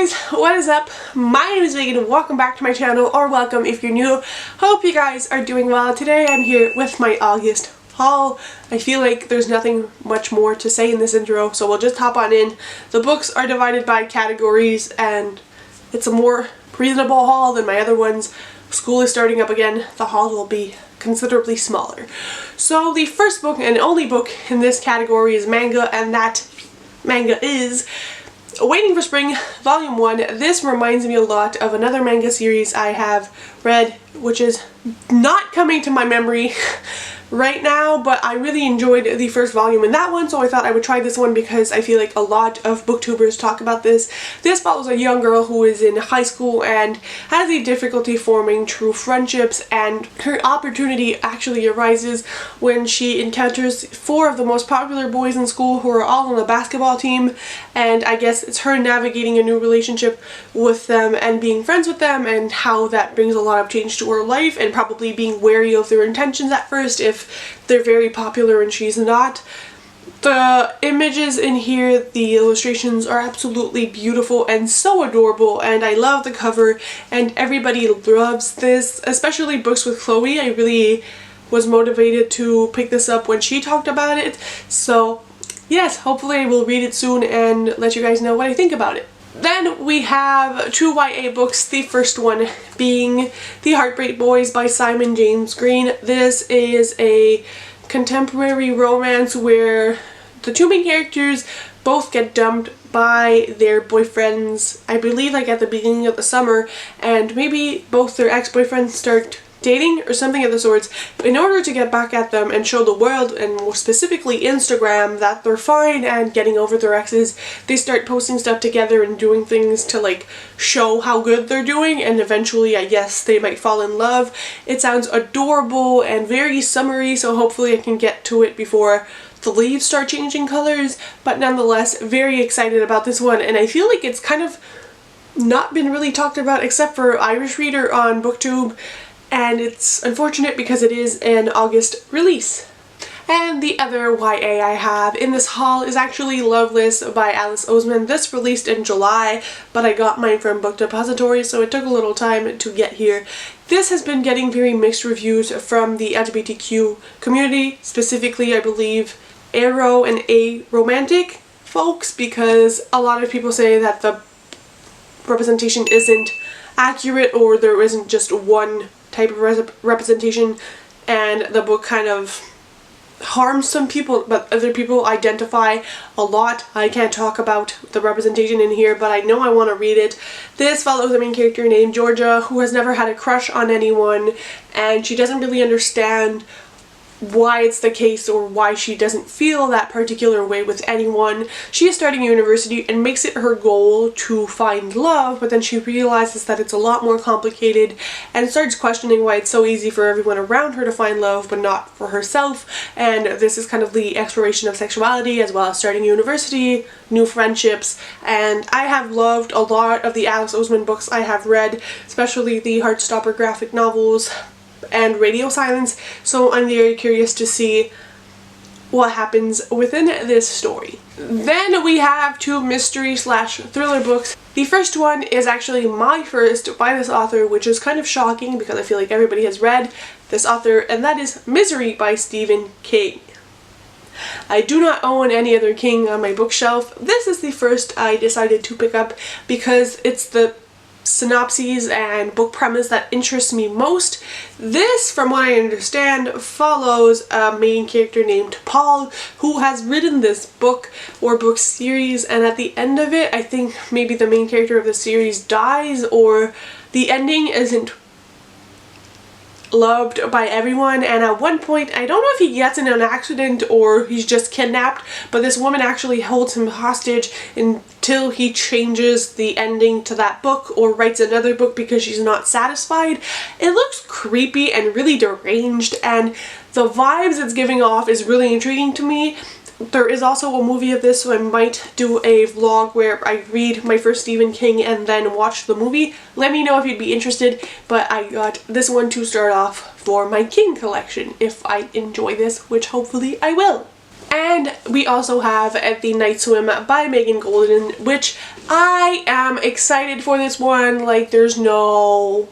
guys, what is up? My name is Megan and welcome back to my channel, or welcome if you're new. Hope you guys are doing well. Today I'm here with my August haul. I feel like there's nothing much more to say in this intro, so we'll just hop on in. The books are divided by categories and it's a more reasonable haul than my other ones. School is starting up again. The haul will be considerably smaller. So the first book and only book in this category is manga, and that manga is Waiting for Spring Volume 1. This reminds me a lot of another manga series I have read, which is not coming to my memory right now, but I really enjoyed the first volume in that one, so I thought I would try this one because I feel like a lot of booktubers talk about this. This follows a young girl who is in high school and has the difficulty forming true friendships, and her opportunity actually arises when she encounters 4 of the most popular boys in school who are all on the basketball team, and I guess it's her navigating a new relationship with them and being friends with them, and how that brings a lot of change to her life, and probably being wary of their intentions at first if they're very popular and she's not. The images in here, the illustrations are absolutely beautiful and so adorable, and I love the cover, and everybody loves this, especially Books with Chloe. I really was motivated to pick this up when she talked about it, so yes, hopefully I will read it soon and let you guys know what I think about it. Then we have 2 YA books, the first one being The Heartbreak Boys by Simon James Green. This is a contemporary romance where the 2 main characters both get dumped by their boyfriends, I believe like at the beginning of the summer, and maybe both their ex-boyfriends start dating or something of the sorts. In order to get back at them and show the world, and more specifically Instagram, that they're fine and getting over their exes, they start posting stuff together and doing things to like show how good they're doing, and eventually I guess they might fall in love. It sounds adorable and very summery, so hopefully I can get to it before the leaves start changing colors, but nonetheless very excited about this one, and I feel like it's kind of not been really talked about except for Irish Reader on BookTube, and it's unfortunate because it is an August release. And the other YA I have in this haul is actually Loveless by Alice Oseman. This released in July, but I got mine from Book Depository, so it took a little time to get here. This has been getting very mixed reviews from the LGBTQ community, specifically I believe Arrow and A-romantic folks, because a lot of people say that the representation isn't accurate, or there isn't just one type of representation, and the book kind of harms some people, but other people identify a lot. I can't talk about the representation in here, but I know I want to read it. This follows a main character named Georgia who has never had a crush on anyone, and she doesn't really understand why it's the case or why she doesn't feel that particular way with anyone. She is starting university and makes it her goal to find love, but then she realizes that it's a lot more complicated and starts questioning why it's so easy for everyone around her to find love but not for herself. And this is kind of the exploration of sexuality as well as starting university, new friendships, and I have loved a lot of the Alice Oseman books I have read, especially the Heartstopper graphic novels and Radio Silence, so I'm very curious to see what happens within this story. Then we have 2 mystery/thriller books. The first one is actually my first by this author, which is kind of shocking because I feel like everybody has read this author, and that is Misery by Stephen King. I do not own any other King on my bookshelf. This is the first I decided to pick up because it's the synopses and book premise that interests me most. This, from what I understand, follows a main character named Paul who has written this book or book series, and at the end of it I think maybe the main character of the series dies, or the ending isn't loved by everyone, and at one point, I don't know if he gets in an accident or he's just kidnapped, but this woman actually holds him hostage until he changes the ending to that book or writes another book because she's not satisfied. It looks creepy and really deranged, and the vibes it's giving off is really intriguing to me. There is also a movie of this, so I might do a vlog where I read my first Stephen King and then watch the movie. Let me know if you'd be interested, but I got this one to start off for my King collection if I enjoy this, which hopefully I will. And we also have The Night Swim by Megan Golden, which I am excited for this one. Like, there's no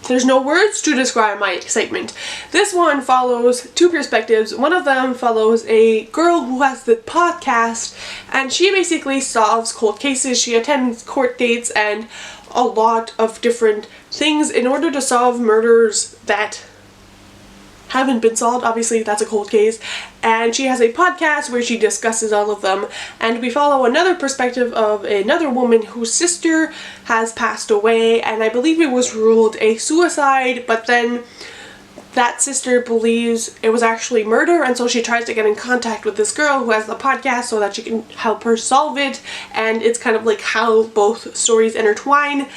words to describe my excitement. This one follows two perspectives. One of them follows a girl who has the podcast, and she basically solves cold cases. She attends court dates and a lot of different things in order to solve murders that haven't been solved. Obviously, that's a cold case. And she has a podcast where she discusses all of them. And we follow another perspective of another woman whose sister has passed away, and I believe it was ruled a suicide, but then that sister believes it was actually murder, and so she tries to get in contact with this girl who has the podcast so that she can help her solve it. And it's kind of like how both stories intertwine.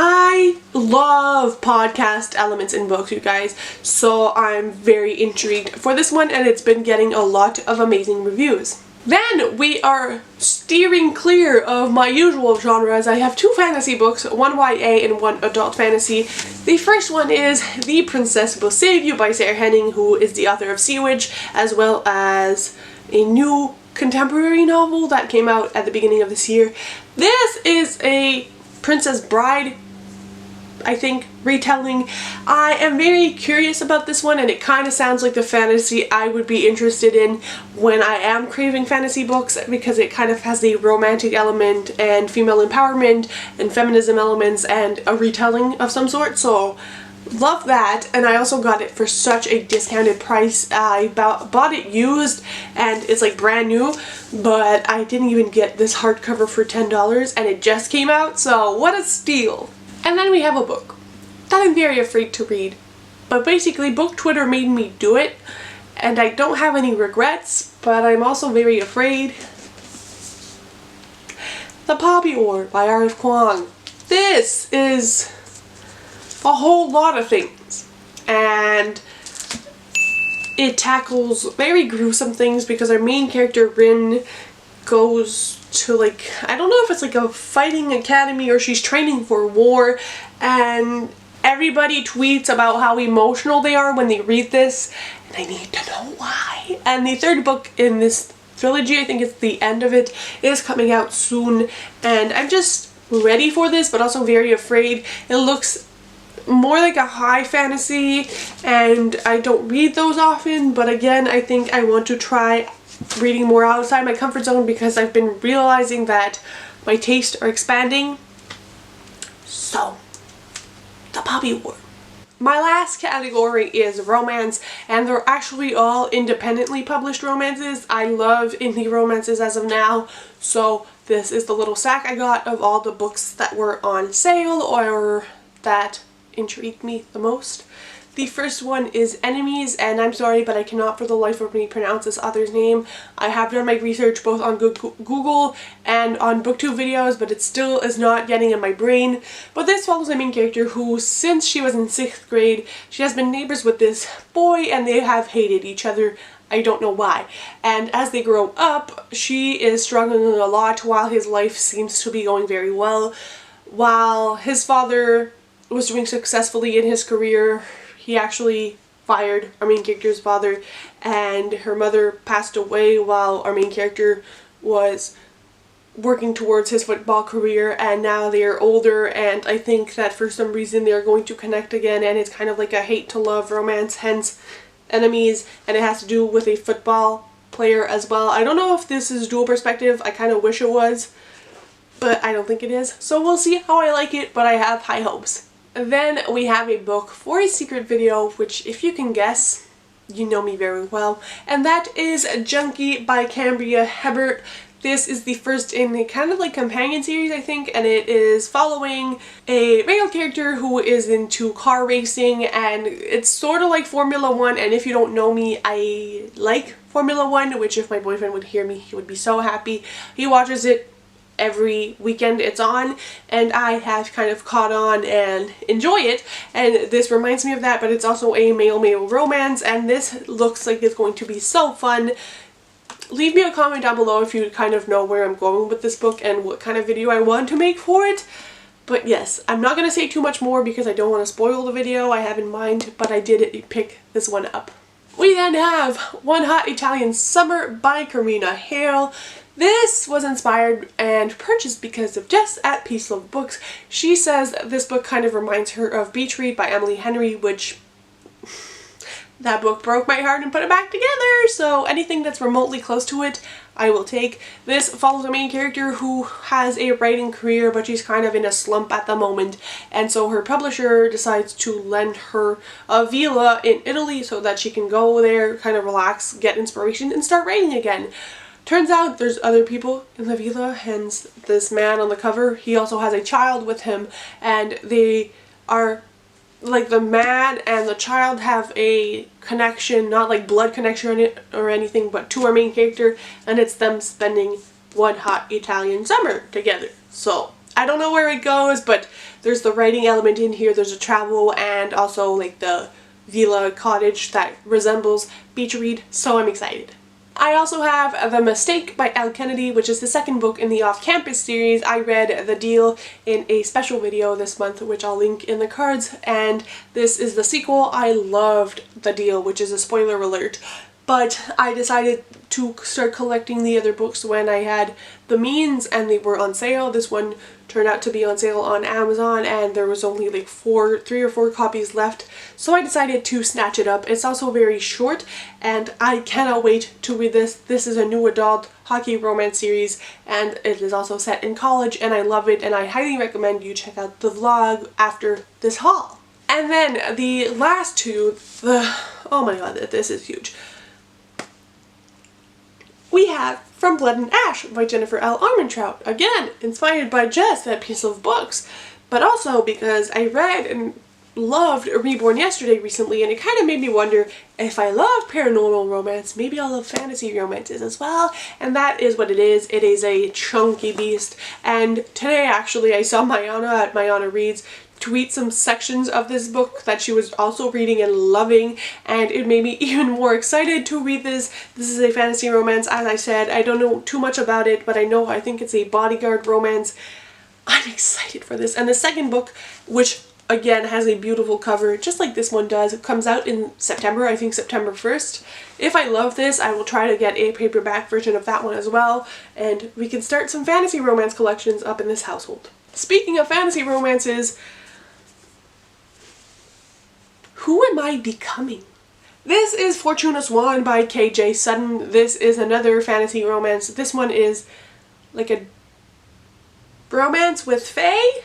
I love podcast elements in books, you guys, so I'm very intrigued for this one, and it's been getting a lot of amazing reviews. Then we are steering clear of my usual genres. I have two fantasy books, one YA and one adult fantasy. The first one is The Princess Will Save You by Sarah Henning, who is the author of Sea Witch, as well as a new contemporary novel that came out at the beginning of this year. This is a Princess Bride, I think, retelling. I am very curious about this one, and it kind of sounds like the fantasy I would be interested in when I am craving fantasy books, because it kind of has the romantic element and female empowerment and feminism elements and a retelling of some sort, so love that. And I also got it for such a discounted price. I bought it used and it's like brand new, but I didn't even get this hardcover for $10 and it just came out, so what a steal. And then we have a book that I'm very afraid to read, but basically book Twitter made me do it, and I don't have any regrets, but I'm also very afraid. The Poppy War by R.F. Kuang. This is a whole lot of things, and it tackles very gruesome things because our main character Rin goes to, like, I don't know if it's like a fighting academy or she's training for war, and everybody tweets about how emotional they are when they read this, and I need to know why. And the third book in this trilogy, I think it's the end of it, is coming out soon, and I'm just ready for this but also very afraid. It looks more like a high fantasy, and I don't read those often, but again, I think I want to try reading more outside my comfort zone because I've been realizing that my tastes are expanding. So, The Poppy War. My last category is romance, and they're actually all independently published romances. I love indie romances as of now, so this is the little sack I got of all the books that were on sale or that intrigued me the most. The first one is Enemies, and I'm sorry, but I cannot for the life of me pronounce this author's name. I have done my research both on Google and on booktube videos, but it still is not getting in my brain. But this follows a main character who, since she was in 6th grade, she has been neighbors with this boy, and they have hated each other. I don't know why. And as they grow up, she is struggling a lot while his life seems to be going very well. While his father was doing successfully in his career, he actually fired our main character's father, and her mother passed away while our main character was working towards his football career, and now they are older, and I think that for some reason they are going to connect again, and it's kind of like a hate to love romance, hence Enemies, and it has to do with a football player as well. I don't know if this is dual perspective. I kind of wish it was, but I don't think it is, so we'll see how I like it, but I have high hopes. Then we have a book for a secret video, which, if you can guess, you know me very well, and that is Junkie by Cambria Hebert. This is the first in a kind of like companion series, I think, and it is following a real character who is into car racing, and it's sort of like Formula 1, and if you don't know me, I like Formula 1, which if my boyfriend would hear me, he would be so happy. He watches it every weekend it's on, and I have kind of caught on and enjoy it, and this reminds me of that, but it's also a male-male romance, and this looks like it's going to be so fun. Leave me a comment down below if you kind of know where I'm going with this book and what kind of video I want to make for it. But yes, I'm not going to say too much more because I don't want to spoil the video I have in mind, but I did pick this one up. We then have One Hot Italian Summer by Karina Hale. This was inspired and purchased because of Jess at Peacelovebooks. She says this book kind of reminds her of Beach Read by Emily Henry, which that book broke my heart and put it back together, so anything that's remotely close to it, I will take. This follows a main character who has a writing career, but she's kind of in a slump at the moment, and so her publisher decides to lend her a villa in Italy so that she can go there, kind of relax, get inspiration, and start writing again. Turns out there's other people in the villa, hence this man on the cover. He also has a child with him, and they are, like, the man and the child have a connection, not like blood connection or anything, but to our main character, and it's them spending one hot Italian summer together. So I don't know where it goes, but there's the writing element in here, there's a travel, and also like the villa cottage that resembles Beach Read, so I'm excited. I also have The Mistake by Elle Kennedy, which is the second book in the Off-Campus series. I read The Deal in a special video this month, which I'll link in the cards, and this is the sequel. I loved The Deal, which is a spoiler alert, but I decided to start collecting the other books when I had the means and they were on sale. This one turned out to be on sale on Amazon and there was only like 3 or 4 copies left, so I decided to snatch it up. It's also very short and I cannot wait to read this. This is a new adult hockey romance series and it is also set in college and I love it, and I highly recommend you check out the vlog after this haul. And then the last two, oh my god, this is huge. We have From Blood and Ash by Jennifer L. Armentrout, again inspired by Jess at Peacelovebooks, but also because I read and loved Reborn Yesterday recently, and it kind of made me wonder if I love paranormal romance, maybe I'll love fantasy romances as well, and that is what it is. It is a chunky beast, and today actually I saw Mayana at Mayana Reads tweet some sections of this book that she was also reading and loving, and it made me even more excited to read this. This is a fantasy romance. As I said, I don't know too much about it, but I think it's a bodyguard romance. I'm excited for this. And the second book, which again has a beautiful cover just like this one does, it comes out in September, I think September 1st. If I love this, I will try to get a paperback version of that one as well, and we can start some fantasy romance collections up in this household. Speaking of fantasy romances, who am I becoming? This is Fortuna Swan by K.J. Sutton. This is another fantasy romance. This one is like a romance with fae,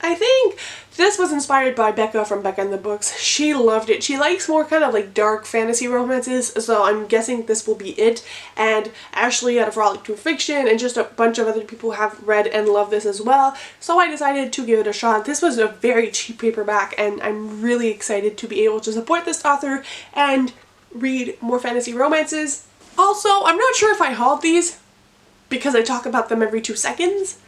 I think. This was inspired by Becca from Becca and The Books. She loved it. She likes more kind of like dark fantasy romances, so I'm guessing this will be it. And Ashley at Frolic Fiction and just a bunch of other people have read and love this as well, so I decided to give it a shot. This was a very cheap paperback and I'm really excited to be able to support this author and read more fantasy romances. Also, I'm not sure if I hauled these because I talk about them every 2 seconds.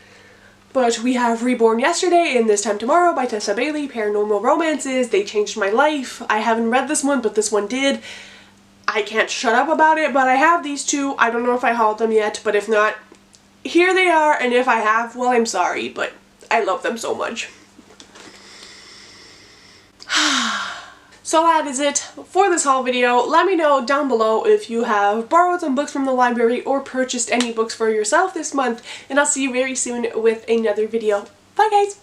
But we have Reborn Yesterday and This Time Tomorrow by Tessa Bailey, paranormal romances. They changed my life. I haven't read this one, but this one did. I can't shut up about it, but I have these two. I don't know if I hauled them yet, but if not, here they are, and if I have, well, I'm sorry, but I love them so much. So that is it for this haul video. Let me know down below if you have borrowed some books from the library or purchased any books for yourself this month, and I'll see you very soon with another video. Bye guys!